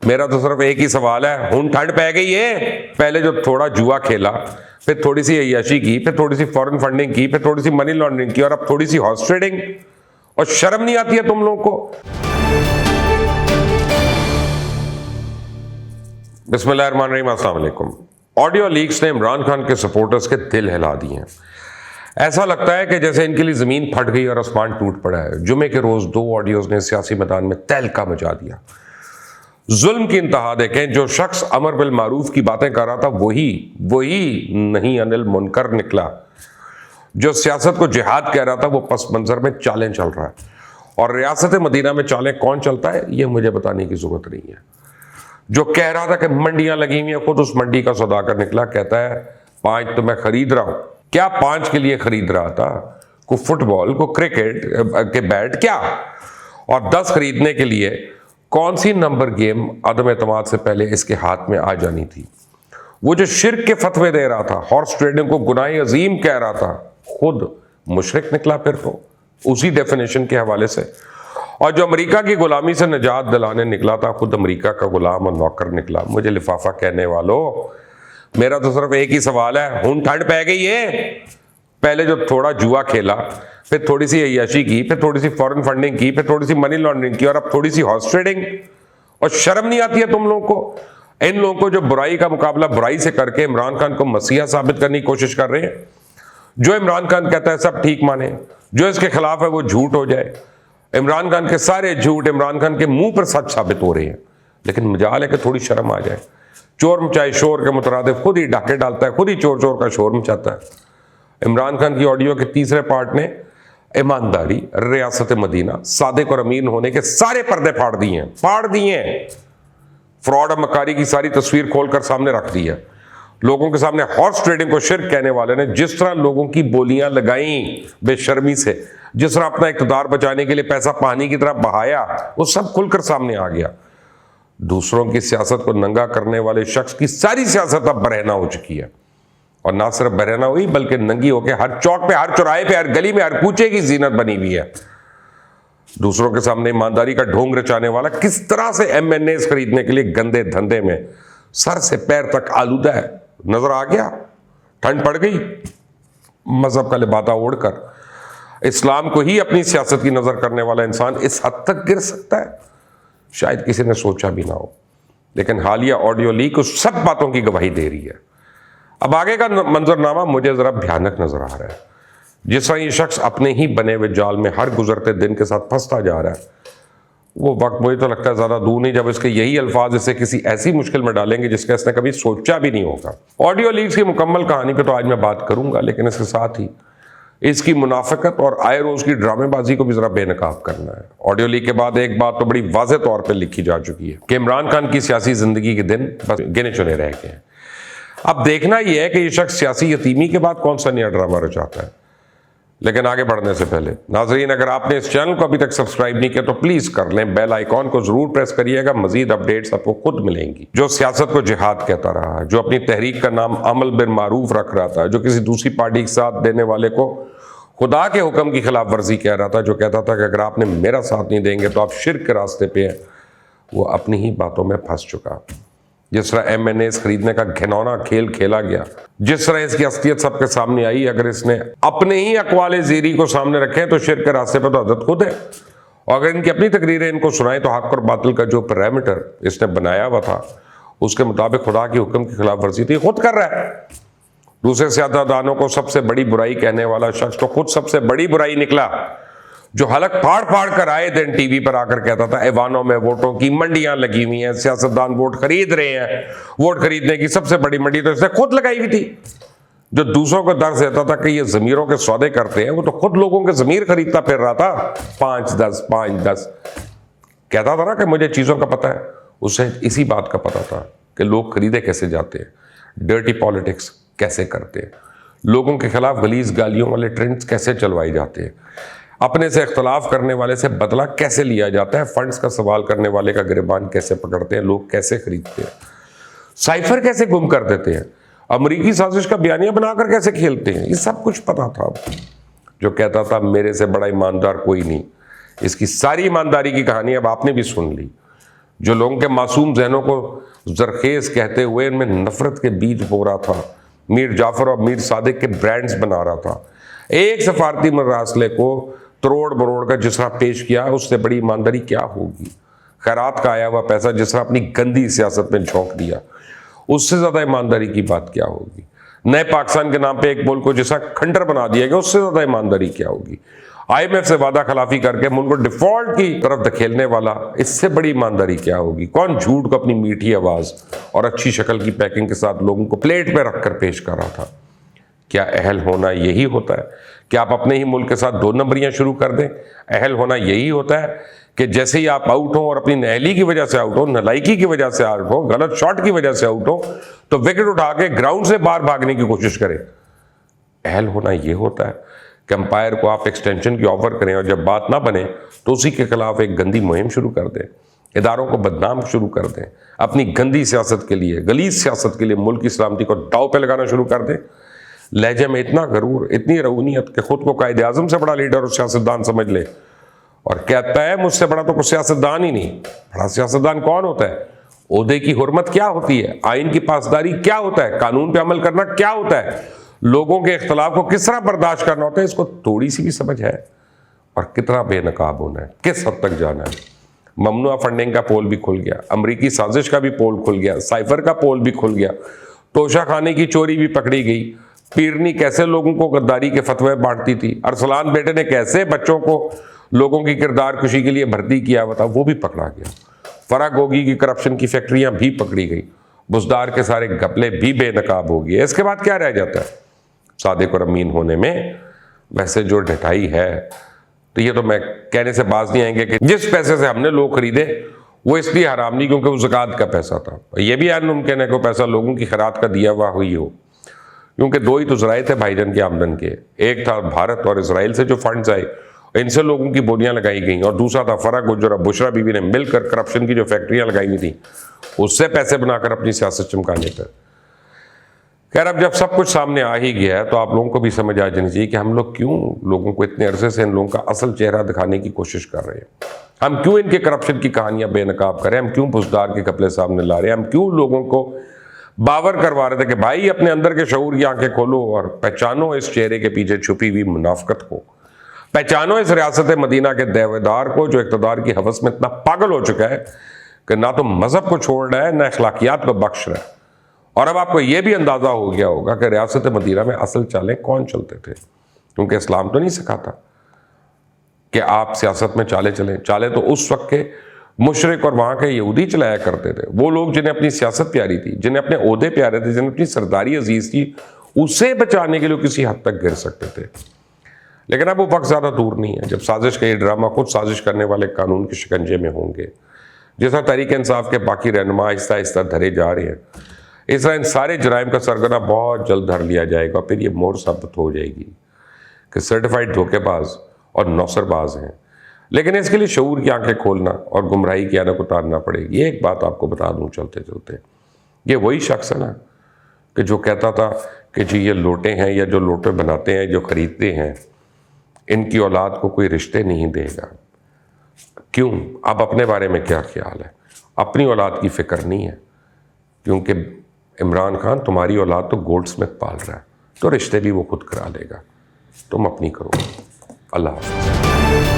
میرا تو صرف ایک ہی سوال ہے, ہن ٹھنڈ پہ گئی ہے. پہلے جو تھوڑا جوا کھیلا, پھر تھوڑی سی عیاشی کی, پھر تھوڑی سی فورن فنڈنگ کی, پھر تھوڑی سی منی لانڈرنگ کی, اور اب تھوڑی سی ہارس ٹریڈنگ, اور شرم نہیں آتی ہے تم لوگوں کو؟ بسم اللہ الرحمن الرحیم. السلام علیکم. آڈیو لیکس نے عمران خان کے سپورٹرز کے دل ہلا دیے ہیں. ایسا لگتا ہے کہ جیسے ان کے لیے زمین پھٹ گئی اور آسمان ٹوٹ پڑا ہے. جمعے کے روز 2 آڈیوز نے سیاسی میدان میں تہلکہ مچا دیا. ظلم کی انتہا دیکھیں. جو شخص امر بالمعروف کی باتیں کر رہا تھا وہی نہیں انل منکر نکلا. جو سیاست کو جہاد کہہ رہا تھا وہ پس منظر میں چالیں چل رہا ہے. اور ریاست مدینہ میں چالیں کون چلتا ہے یہ مجھے بتانے کی ضرورت نہیں ہے. جو کہہ رہا تھا کہ منڈیاں لگی ہوئی ہیں, خود اس منڈی کا سودا کر نکلا. کہتا ہے 5 تو میں خرید رہا ہوں. کیا 5 کے لیے خرید رہا تھا؟ کوئی فٹ بال, کوئی کرکٹ کے بیٹ, کیا؟ اور 10 خریدنے کے لیے کون سی نمبر گیم عدم اعتماد سے پہلے اس کے ہاتھ میں آ جانی تھی؟ وہ جو شرک کے فتوے دے رہا تھا, ہارس ٹریڈنگ کو گناہ عظیم کہہ رہا تھا, خود مشرک نکلا پھر تو اسی ڈیفینیشن کے حوالے سے. اور جو امریکہ کی غلامی سے نجات دلانے نکلا تھا, خود امریکہ کا غلام اور نوکر نکلا. مجھے لفافہ کہنے والوں, میرا تو صرف ایک ہی سوال ہے, ہن ٹھنڈ پہ گئی ہے؟ پہلے جو تھوڑا جوا کھیلا, پھر تھوڑی سی عیاشی کی, پھر تھوڑی سی فورن فنڈنگ کی, پھر تھوڑی سی منی لانڈرنگ کی, اور اب تھوڑی سی ہارس ٹریڈنگ, اور شرم نہیں آتی ہے تم لوگوں کو؟ ان لوگوں کو جو برائی کا مقابلہ برائی سے کر کے عمران خان کو مسیحا ثابت کرنے کی کوشش کر رہے ہیں. جو عمران خان کہتا ہے سب ٹھیک مانے, جو اس کے خلاف ہے وہ جھوٹ ہو جائے. عمران خان کے سارے جھوٹ عمران خان کے منہ پر سچ ثابت ہو رہے ہیں. لیکن مجال ہے کہ تھوڑی شرم آ جائے. چور مچائے شور کے مترادف خود ہی ڈاکے ڈالتا ہے, خود ہی چور چور کا شور مچاتا ہے. عمران خان کی آڈیو کے تیسرے پارٹ نے ایمانداری, ریاست مدینہ, صادق اور امین ہونے کے سارے پردے پھاڑ دیے ہیں. فراڈ اور مکاری کی ساری تصویر کھول کر سامنے رکھ دی ہے. لوگوں کے سامنے ہارس ٹریڈنگ کو شرک کہنے والے نے جس طرح لوگوں کی بولیاں لگائیں بے شرمی سے, جس طرح اپنا اقتدار بچانے کے لیے پیسہ پانی کی طرح بہایا, وہ سب کھل کر سامنے آ گیا. دوسروں کی سیاست کو ننگا کرنے والے شخص کی ساری سیاست اب برہنہ ہو چکی ہے. اور نہ صرف برہنہ ہوئی بلکہ ننگی ہو کے ہر چوک پہ, ہر چوراہے پہ, ہر گلی میں, ہر کوچے کی زینت بنی ہوئی ہے. دوسروں کے سامنے ایمانداری کا ڈھونگ رچانے والا کس طرح سے MNAs خریدنے کے لیے گندے دھندے میں سر سے پیر تک آلودہ ہے. نظر آ گیا؟ ٹھنڈ پڑ گئی. مذہب کا لبادہ اوڑھ کر اسلام کو ہی اپنی سیاست کی نظر کرنے والا انسان اس حد تک گر سکتا ہے, شاید کسی نے سوچا بھی نہ ہو. لیکن حالیہ آڈیو لیک اس سب باتوں کی گواہی دے رہی ہے. اب آگے کا منظرنامہ مجھے ذرا بھیانک نظر آ رہا ہے. جس طرح یہ شخص اپنے ہی بنے ہوئے جال میں ہر گزرتے دن کے ساتھ پھنستا جا رہا ہے, وہ وقت مجھے تو لگتا ہے زیادہ دور نہیں جب اس کے یہی الفاظ اسے کسی ایسی مشکل میں ڈالیں گے جس کا اس نے کبھی سوچا بھی نہیں ہوگا. آڈیو لیکس کی مکمل کہانی پہ تو آج میں بات کروں گا, لیکن اس کے ساتھ ہی اس کی منافقت اور آئے روز کی ڈرامے بازی کو بھی ذرا بے نقاب کرنا ہے. آڈیو لیک کے بعد ایک بات تو بڑی واضح طور پہ لکھی جا چکی ہے کہ عمران خان کی سیاسی زندگی کے دن بس گنے چنے رہ گئے ہیں. اب دیکھنا یہ ہے کہ یہ شخص سیاسی یتیمی کے بعد کون سا نیا ڈرامہ رچاتا ہے. لیکن آگے بڑھنے سے پہلے ناظرین, اگر آپ نے اس چینل کو ابھی تک سبسکرائب نہیں کیا تو پلیز کر لیں, بیل آئیکن کو ضرور پریس کریے گا. مزید اپڈیٹس آپ کو خود ملیں گی. جو سیاست کو جہاد کہتا رہا, جو اپنی تحریک کا نام عمل بالمعروف رکھ رہا تھا, جو کسی دوسری پارٹی کے ساتھ دینے والے کو خدا کے حکم کی خلاف ورزی کہہ رہا تھا, جو کہتا تھا کہ اگر آپ نے میرا ساتھ نہیں دیں گے تو آپ شرک کے راستے پہ ہیں, وہ اپنی ہی باتوں میں پھنس چکا. جس طرح MNAs خریدنے کا گھنونا کھیل کھیلا گیا, جس طرح اس کی اصلیت سب کے سامنے آئی, اگر اس نے اپنے ہی اقوال زیری کو سامنے رکھے تو شرک کے راستے پہ تو حضرت خود ہے. اور اگر ان کی اپنی تقریریں ان کو سنائیں تو حق اور باطل کا جو پیرامیٹر اس نے بنایا ہوا تھا اس کے مطابق خدا کے حکم کی خلاف ورزی تھی, خود کر رہا ہے. دوسرے سیاستدانوں کو سب سے بڑی برائی کہنے والا شخص تو خود سب سے بڑی برائی نکلا, جو حلق پھاڑ کر آئے دن ٹی وی پر آ کر کہتا تھا ایوانوں میں ووٹوں کی منڈیاں لگی ہوئی ہیں, سیاستدان ووٹ خرید رہے ہیں, ووٹ خریدنے کی سب سے بڑی منڈی تو اس نے خود لگائی ہوئی تھی. جو دوسروں کو درس دیتا تھا کہ یہ ضمیروں کے سودے کرتے ہیں, وہ تو خود لوگوں کے ضمیر خریدتا پھر رہا تھا. 5-10 کہتا تھا نا کہ مجھے چیزوں کا پتہ ہے. اسے اسی بات کا پتہ تھا کہ لوگ خریدے کیسے جاتے ہیں, ڈرٹی پالیٹکس کیسے کرتے ہیں, لوگوں کے خلاف غلیظ گالیوں والے ٹرینڈز کیسے چلوائے جاتے ہیں, اپنے سے اختلاف کرنے والے سے بدلہ کیسے لیا جاتا ہے, فنڈز کا سوال کرنے والے کا گریبان کیسے پکڑتے ہیں, لوگ کیسے خریدتے ہیں, سائفر کیسے گم کر دیتے ہیں, امریکی سازش کا بیانیہ بنا کر کیسے کھیلتے ہیں, یہ سب کچھ پتا تھا. جو کہتا تھا میرے سے بڑا ایماندار کوئی نہیں, اس کی ساری ایمانداری کی کہانی اب آپ نے بھی سن لی. جو لوگوں کے معصوم ذہنوں کو زرخیز کہتے ہوئے ان میں نفرت کے بیج بو رہا تھا، میر جعفر اور میر صادق کے برانڈز بنا رہا تھا، ایک سفارتی مراسلے کو تروڑ بروڑ کا جس طرح پیش کیا، اس سے بڑی ایمانداری کیا ہوگی؟ خیرات کا آیا ہوا پیسہ جس طرح اپنی گندی سیاست میں جھونک دیا، اس سے زیادہ ایمانداری کی بات کیا ہوگی؟ نئے پاکستان کے نام پہ ایک ملک کو جیسا کھنڈر بنا دیا گیا، اس سے زیادہ ایمانداری کیا ہوگی؟ IMF سے وعدہ خلافی کر کے ملک کو ڈیفالٹ کی طرف دھکیلنے والا، اس سے بڑی ایمانداری کیا ہوگی؟ کون جھوٹ کو اپنی میٹھی آواز اور اچھی شکل کی پیکنگ کے ساتھ لوگوں کو پلیٹ پہ رکھ کر پیش کر رہا تھا؟ کیا اہل ہونا یہی ہوتا ہے کہ آپ اپنے ہی ملک کے ساتھ 2 نمبریاں شروع کر دیں؟ اہل ہونا یہی ہوتا ہے کہ جیسے ہی آپ آؤٹ ہوں اور اپنی نااہلی کی وجہ سے آؤٹ ہو، نالائکی کی وجہ سے آؤٹ ہو، غلط شاٹ کی وجہ سے آؤٹ ہو، تو وکٹ اٹھا کے گراؤنڈ سے باہر بھاگنے کی کوشش کریں؟ اہل ہونا یہ ہوتا ہے کہ امپائر کو آپ ایکسٹینشن کی آفر کریں اور جب بات نہ بنے تو اسی کے خلاف ایک گندی مہم شروع کر دیں، اداروں کو بدنام شروع کر دیں، اپنی گندی سیاست کے لیے، غلیظ سیاست کے لیے ملک کی سلامتی کو داؤ پہ لگانا شروع کر دیں۔ لہجے میں اتنا غرور، اتنی رعونیت کہ خود کو قائد اعظم سے بڑا لیڈر اور سیاستدان سمجھ لے، اور کہتا ہے مجھ سے بڑا تو کوئی سیاستدان ہی نہیں۔ بڑا سیاستدان کون ہوتا ہے؟ عہدے کی حرمت کیا ہوتی ہے؟ آئین کی پاسداری کیا ہوتا ہے؟ قانون پہ عمل کرنا کیا ہوتا ہے؟ لوگوں کے اختلاف کو کس طرح برداشت کرنا ہوتا ہے؟ اس کو تھوڑی سی بھی سمجھ ہے؟ اور کتنا بے نقاب ہونا ہے، کس حد تک جانا ہے؟ ممنوعہ فنڈنگ کا پول بھی کھل گیا، امریکی سازش کا بھی پول کھل گیا، سائفر کا پول بھی کھل گیا، توشہ خانے کی چوری بھی پکڑی گئی، پیرنی کیسے لوگوں کو غداری کے فتوے بانٹتی تھی، ارسلان بیٹے نے کیسے بچوں کو لوگوں کی کردار کشی کے لیے بھرتی کیا ہوا تھا، وہ بھی پکڑا گیا، فرا گوگی کی کرپشن کی فیکٹریاں بھی پکڑی گئی، بزدار کے سارے گپلے بھی بے نقاب ہو گئے۔ اس کے بعد کیا رہ جاتا ہے؟ صادق اور امین ہونے میں ویسے جو ڈھٹائی ہے، تو یہ تو میں کہنے سے باز نہیں آئیں گے کہ جس پیسے سے ہم نے لوگ خریدے وہ اس لیے حرام نہیں کیونکہ وہ زکوٰۃ کا پیسہ تھا۔ یہ بھی غیر ممکن ہے کہ وہ پیسہ لوگوں کی خیرات کا دیا ہوا ہوئی ہو، کیونکہ 2 ہی تو ذرائع تھے بھائی جان کی آمدن کے، ایک تھا بھارت اور اسرائیل سے جو فنڈز آئے، ان سے لوگوں کی بولیاں لگائی گئیں، اور دوسرا تھا فرا گجر اور بشرا بیوی نے مل کر کرپشن کی جو فیکٹریاں لگائی ہوئی تھیں اس سے پیسے بنا کر اپنی سیاست چمکانے پر۔ خیر، اب جب سب کچھ سامنے آ ہی گیا ہے تو آپ لوگوں کو بھی سمجھ آ جانی چاہیے کہ ہم لوگ کیوں لوگوں کو اتنے عرصے سے ان لوگوں کا اصل چہرہ دکھانے کی کوشش کر رہے ہیں، ہم کیوں ان کے کرپشن کی کہانیاں بے نقاب کریں، ہم کیوں بزدار کے قبلے سامنے لا رہے ہیں، ہم کیوں لوگوں کو باور کروا رہے تھے کہ بھائی اپنے اندر کے شعور کی آنکھیں کھولو اور پہچانو اس چہرے کے پیچھے چھپی ہوئی منافقت کو، پہچانو اس ریاست مدینہ کے دیودار کو جو اقتدار کی ہوس میں اتنا پاگل ہو چکا ہے کہ نہ تو مذہب کو چھوڑ رہا ہے نہ اخلاقیات کو بخش رہا ہے۔ اور اب آپ کو یہ بھی اندازہ ہو گیا ہوگا کہ ریاست مدینہ میں اصل چالیں کون چلتے تھے، کیونکہ اسلام تو نہیں سکھاتا کہ آپ سیاست میں چالیں چلیں، چالیں تو اس وقت کے مشرک اور وہاں کے یہودی چلایا کرتے تھے، وہ لوگ جنہیں اپنی سیاست پیاری تھی، جنہیں اپنے عہدے پیارے تھے، جنہیں اپنی سرداری عزیز تھی، اسے بچانے کے لیے کسی حد تک گر سکتے تھے۔ لیکن اب وہ وقت زیادہ دور نہیں ہے جب سازش کا یہ ڈرامہ خود سازش کرنے والے قانون کے شکنجے میں ہوں گے۔ جس طرح تحریک انصاف کے باقی رہنما آہستہ آہستہ دھرے جا رہے ہیں، اس طرح ان سارے جرائم کا سرغنہ بہت جلد دھر لیا جائے گا، پھر یہ مور ثابت ہو جائے گی کہ سرٹیفائڈ دھوکے باز اور نوسر باز ہیں۔ لیکن اس کے لیے شعور کی آنکھیں کھولنا اور گمراہی کی آنکھ اتارنا پڑے گی۔ ایک بات آپ کو بتا دوں چلتے چلتے، یہ وہی شخص ہے نا کہ جو کہتا تھا کہ جی یہ لوٹے ہیں یا جو لوٹے بناتے ہیں، جو خریدتے ہیں، ان کی اولاد کو کوئی رشتے نہیں دے گا۔ کیوں؟ اب اپنے بارے میں کیا خیال ہے؟ اپنی اولاد کی فکر نہیں ہے، کیونکہ عمران خان تمہاری اولاد تو گولڈ سمتھ پال رہا ہے، تو رشتے بھی وہ خود کرا لے گا، تم اپنی کرو۔ اللہ حافظ۔